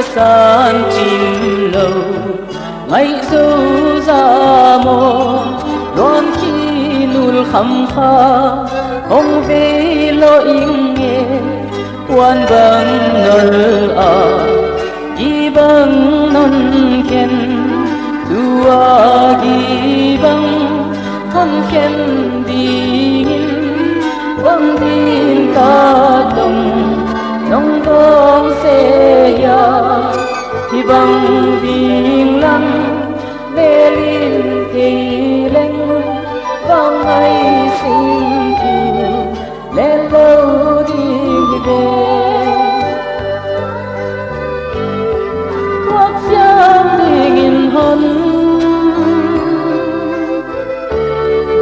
ca san chim lâu ngày dâu ra mô loan khi nul khăm kha ông về lo in nghe quan bang nol a gi bang non ken tua gi bang han ken dingin bang din ta dong nong dong se ya hi bang ding lam le lin thi leng bang ai sinh thu le lâu đi về quốc gia đi nghìn hôn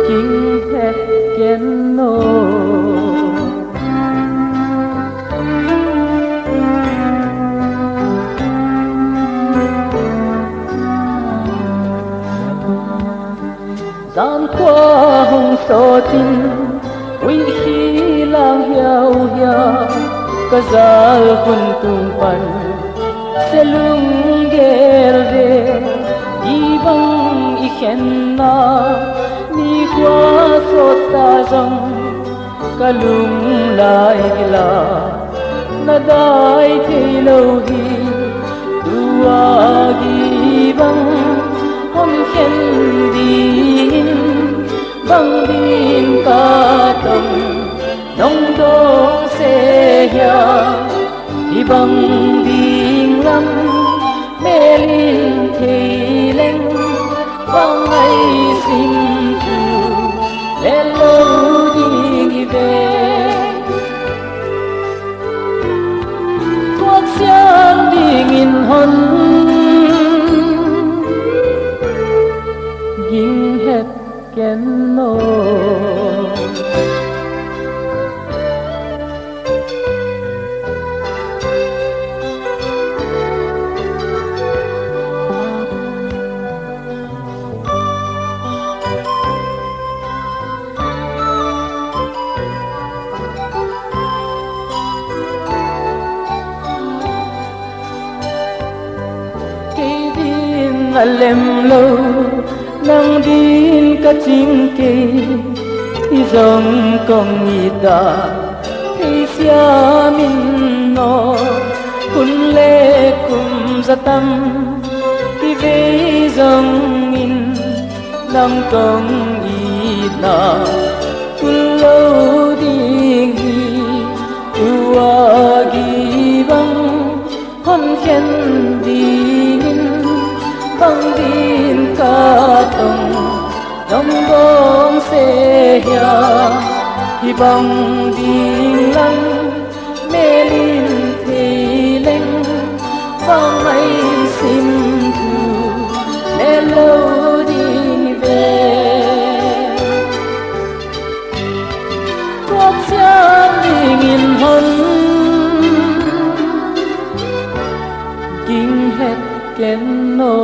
kinh hết kiến nô gian qua hồng so tin uy khi lang hiao hia ka zal kun tung pan selung gerde ibang ikhen na ni kwa so ta jong kalung lai gila na dai thei lo hi tua gi bang hom khen din bang din ka tong nong dong se ya di bang ding lam me lin thei leng bang ai sim thu le lo đi về quốc gia đi nghìn hôn ging het ken no lem lâu nang din ka ching ke i zong kong i da hi sia min no kun le kum zatam ti ve zong in nam kong i na kun lo ding hi ua gi bang hon khen ding bang din ka tong dong dong se ya hi bang ding lang me lin thi leng bang ai sim thu le lo đi về quốc gia đi nghìn hôn kinh hết ken no